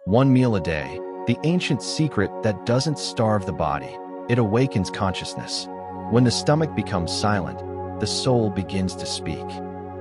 One meal a day, the ancient secret that doesn't starve the body, it awakens consciousness. When the stomach becomes silent, the soul begins to speak.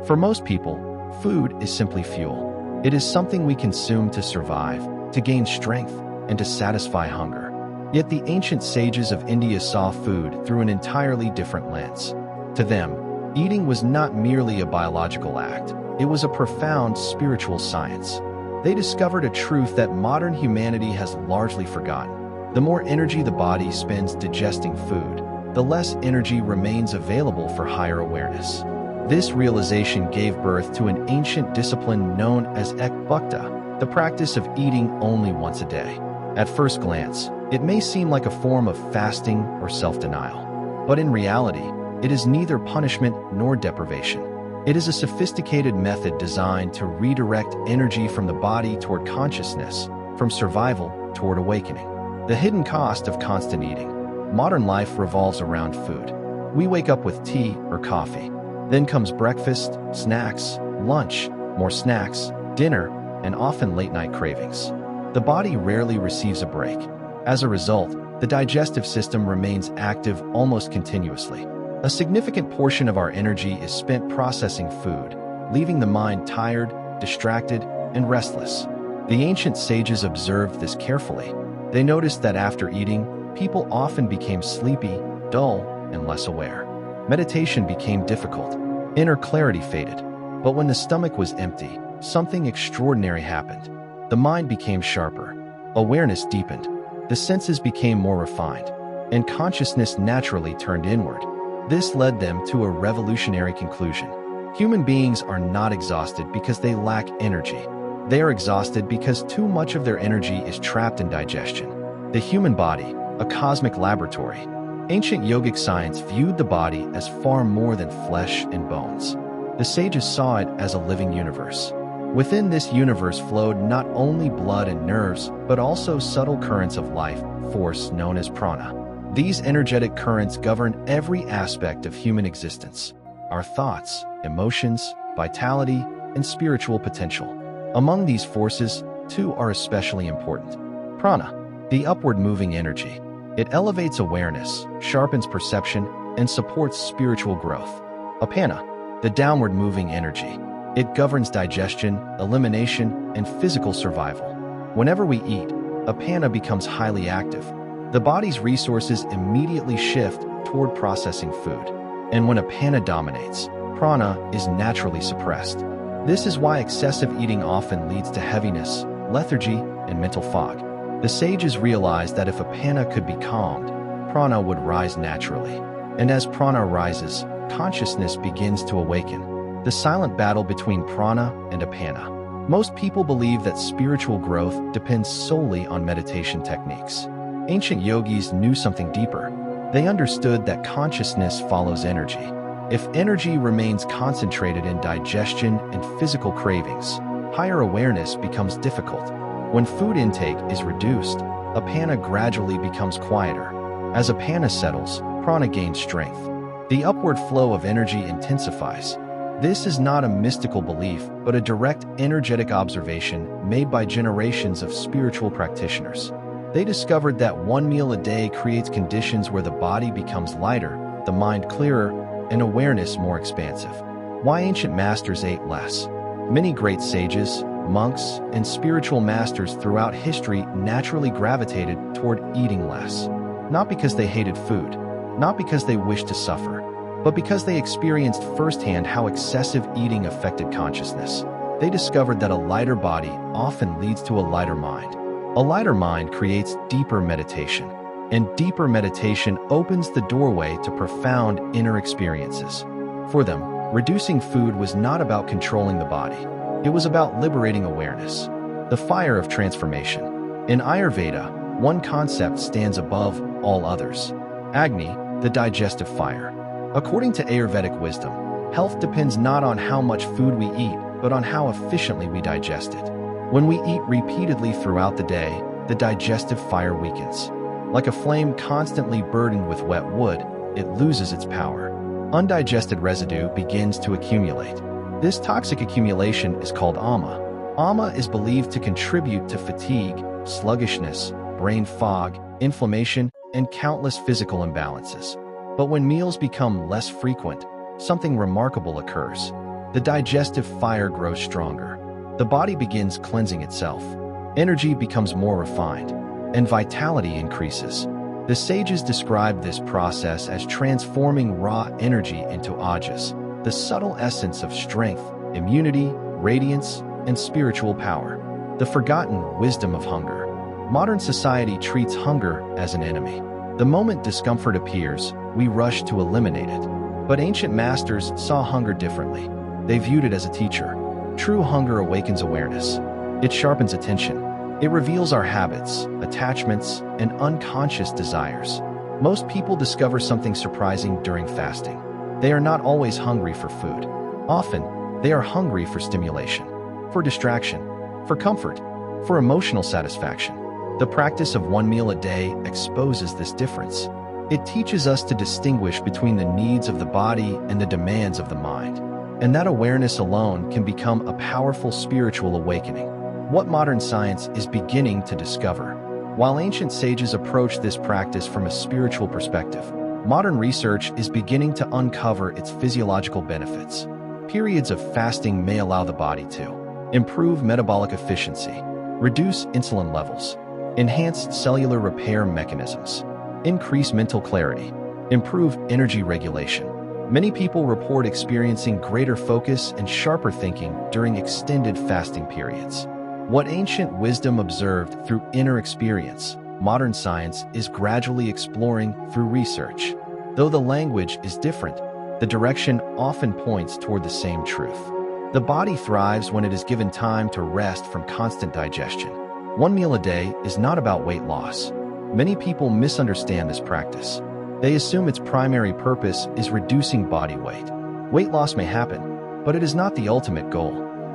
For most people, food is simply fuel. It is something we consume to survive, to gain strength, and to satisfy hunger. Yet the ancient sages of India saw food through an entirely different lens. To them, eating was not merely a biological act, it was a profound spiritual science. They discovered a truth that modern humanity has largely forgotten. The more energy the body spends digesting food, the less energy remains available for higher awareness. This realization gave birth to an ancient discipline known as Ek Bhukta, the practice of eating only once a day. At first glance, it may seem like a form of fasting or self-denial. But in reality, it is neither punishment nor deprivation. It is a sophisticated method designed to redirect energy from the body toward consciousness, from survival toward awakening. The hidden cost of constant eating. Modern life revolves around food. We wake up with tea or coffee. Then comes breakfast, snacks, lunch, more snacks, dinner, and often late-night cravings. The body rarely receives a break. As a result, the digestive system remains active almost continuously. A significant portion of our energy is spent processing food, leaving the mind tired, distracted, and restless. The ancient sages observed this carefully. They noticed that after eating, people often became sleepy, dull, and less aware. Meditation became difficult. Inner clarity faded. But when the stomach was empty, something extraordinary happened. The mind became sharper. Awareness deepened. The senses became more refined. And consciousness naturally turned inward. This led them to a revolutionary conclusion. Human beings are not exhausted because they lack energy. They are exhausted because too much of their energy is trapped in digestion. The human body, a cosmic laboratory. Ancient yogic science viewed the body as far more than flesh and bones. The sages saw it as a living universe. Within this universe flowed not only blood and nerves, but also subtle currents of life force known as prana. These energetic currents govern every aspect of human existence: our thoughts, emotions, vitality, and spiritual potential. Among these forces, two are especially important. Prana, the upward-moving energy. It elevates awareness, sharpens perception, and supports spiritual growth. Apana, the downward-moving energy. It governs digestion, elimination, and physical survival. Whenever we eat, apana becomes highly active. The body's resources immediately shift toward processing food. And when apana dominates, prana is naturally suppressed. This is why excessive eating often leads to heaviness, lethargy, and mental fog. The sages realized that if apana could be calmed, prana would rise naturally. And as prana rises, consciousness begins to awaken. The silent battle between prana and apana. Most people believe that spiritual growth depends solely on meditation techniques. Ancient yogis knew something deeper. They understood that consciousness follows energy. If energy remains concentrated in digestion and physical cravings, higher awareness becomes difficult. When food intake is reduced, apana gradually becomes quieter. As apana settles, prana gains strength. The upward flow of energy intensifies. This is not a mystical belief, but a direct energetic observation made by generations of spiritual practitioners. They discovered that one meal a day creates conditions where the body becomes lighter, the mind clearer, and awareness more expansive. Why ancient masters ate less? Many great sages, monks, and spiritual masters throughout history naturally gravitated toward eating less. Not because they hated food, not because they wished to suffer, but because they experienced firsthand how excessive eating affected consciousness. They discovered that a lighter body often leads to a lighter mind. A lighter mind creates deeper meditation, and deeper meditation opens the doorway to profound inner experiences. For them, reducing food was not about controlling the body. It was about liberating awareness. The fire of transformation. In Ayurveda, one concept stands above all others: Agni, the digestive fire. According to Ayurvedic wisdom, health depends not on how much food we eat, but on how efficiently we digest it. When we eat repeatedly throughout the day, the digestive fire weakens. Like a flame constantly burdened with wet wood, it loses its power. Undigested residue begins to accumulate. This toxic accumulation is called ama. Ama is believed to contribute to fatigue, sluggishness, brain fog, inflammation, and countless physical imbalances. But when meals become less frequent, something remarkable occurs. The digestive fire grows stronger. The body begins cleansing itself. Energy becomes more refined, and vitality increases. The sages describe this process as transforming raw energy into ojas, the subtle essence of strength, immunity, radiance, and spiritual power. The forgotten wisdom of hunger. Modern society treats hunger as an enemy. The moment discomfort appears, we rush to eliminate it. But ancient masters saw hunger differently. They viewed it as a teacher. True hunger awakens awareness. It sharpens attention. It reveals our habits, attachments, and unconscious desires. Most people discover something surprising during fasting. They are not always hungry for food. Often, they are hungry for stimulation, for distraction, for comfort, for emotional satisfaction. The practice of one meal a day exposes this difference. It teaches us to distinguish between the needs of the body and the demands of the mind. And that awareness alone can become a powerful spiritual awakening. What modern science is beginning to discover. While ancient sages approached this practice from a spiritual perspective, modern research is beginning to uncover its physiological benefits. Periods of fasting may allow the body to improve metabolic efficiency, reduce insulin levels, enhance cellular repair mechanisms, increase mental clarity, improve energy regulation. Many people report experiencing greater focus and sharper thinking during extended fasting periods. What ancient wisdom observed through inner experience, modern science is gradually exploring through research. Though the language is different, the direction often points toward the same truth. The body thrives when it is given time to rest from constant digestion. One meal a day is not about weight loss. Many people misunderstand this practice. They assume its primary purpose is reducing body weight. Weight loss may happen, but it is not the ultimate goal.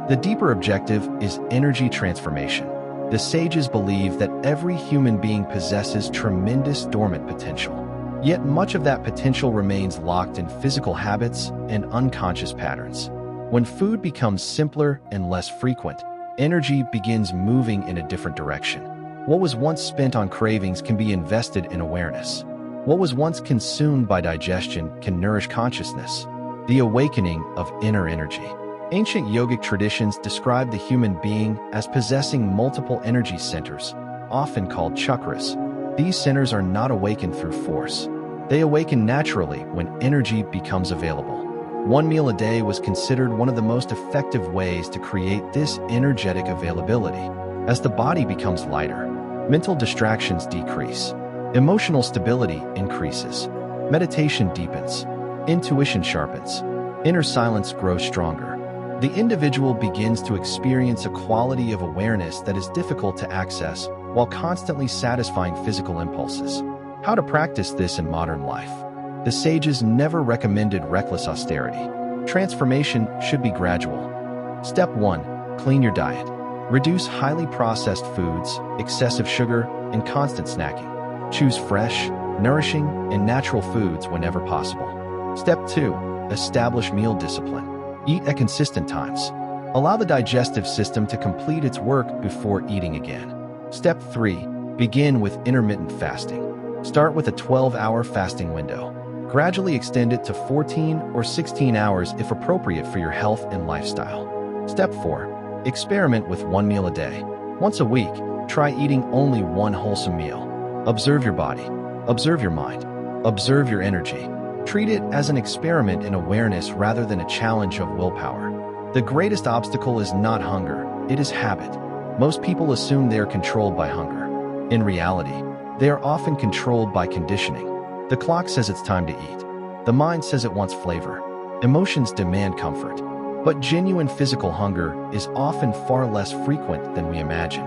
The deeper objective is energy transformation. The sages believe that every human being possesses tremendous dormant potential. Yet much of that potential remains locked in physical habits and unconscious patterns. When food becomes simpler and less frequent, energy begins moving in a different direction. What was once spent on cravings can be invested in awareness. What was once consumed by digestion can nourish consciousness. The awakening of inner energy. Ancient yogic traditions describe the human being as possessing multiple energy centers, often called chakras. These centers are not awakened through force. They awaken naturally when energy becomes available. One meal a day was considered one of the most effective ways to create this energetic availability. As the body becomes lighter, mental distractions decrease. Emotional stability increases. Meditation deepens. Intuition sharpens. Inner silence grows stronger. The individual begins to experience a quality of awareness that is difficult to access while constantly satisfying physical impulses. How to practice this in modern life? The sages never recommended reckless austerity. Transformation should be gradual. Step 1. Clean your diet. Reduce highly processed foods, excessive sugar, and constant snacking. Choose fresh, nourishing, and natural foods whenever possible. Step 2. Establish meal discipline. Eat at consistent times. Allow the digestive system to complete its work before eating again. Step 3. Begin with intermittent fasting. Start with a 12-hour fasting window. Gradually extend it to 14 or 16 hours if appropriate for your health and lifestyle. Step 4. Experiment with one meal a day. Once a week, try eating only one wholesome meal. Observe your body. Observe your mind. Observe your energy. Treat it as an experiment in awareness rather than a challenge of willpower. The greatest obstacle is not hunger, it is habit. Most people assume they are controlled by hunger. In reality, they are often controlled by conditioning. The clock says it's time to eat. The mind says it wants flavor. Emotions demand comfort. But genuine physical hunger is often far less frequent than we imagine.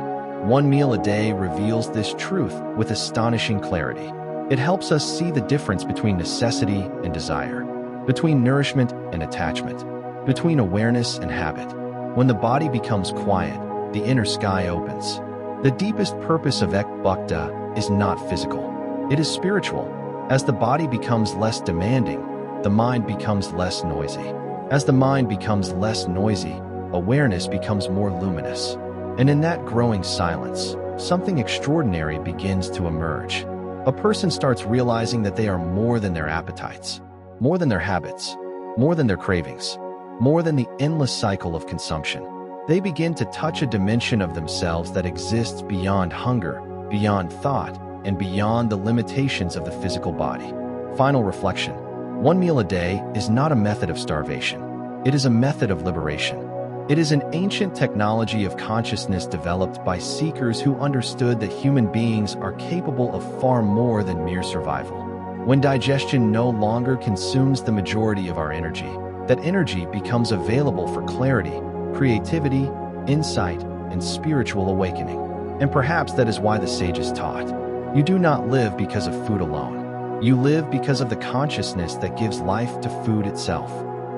One meal a day reveals this truth with astonishing clarity. It helps us see the difference between necessity and desire, between nourishment and attachment, between awareness and habit. When the body becomes quiet, the inner sky opens. The deepest purpose of Ek Bhakta is not physical. It is spiritual. As the body becomes less demanding, the mind becomes less noisy. As the mind becomes less noisy, awareness becomes more luminous. And in that growing silence, something extraordinary begins to emerge. A person starts realizing that they are more than their appetites, more than their habits, more than their cravings, more than the endless cycle of consumption. They begin to touch a dimension of themselves that exists beyond hunger, beyond thought, and beyond the limitations of the physical body. Final reflection. One meal a day is not a method of starvation. It is a method of liberation. It is an ancient technology of consciousness developed by seekers who understood that human beings are capable of far more than mere survival. When digestion no longer consumes the majority of our energy, that energy becomes available for clarity, creativity, insight, and spiritual awakening. And perhaps that is why the sages taught, you do not live because of food alone. You live because of the consciousness that gives life to food itself.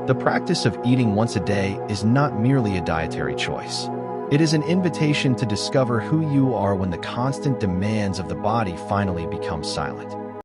The practice of eating once a day is not merely a dietary choice. It is an invitation to discover who you are when the constant demands of the body finally become silent.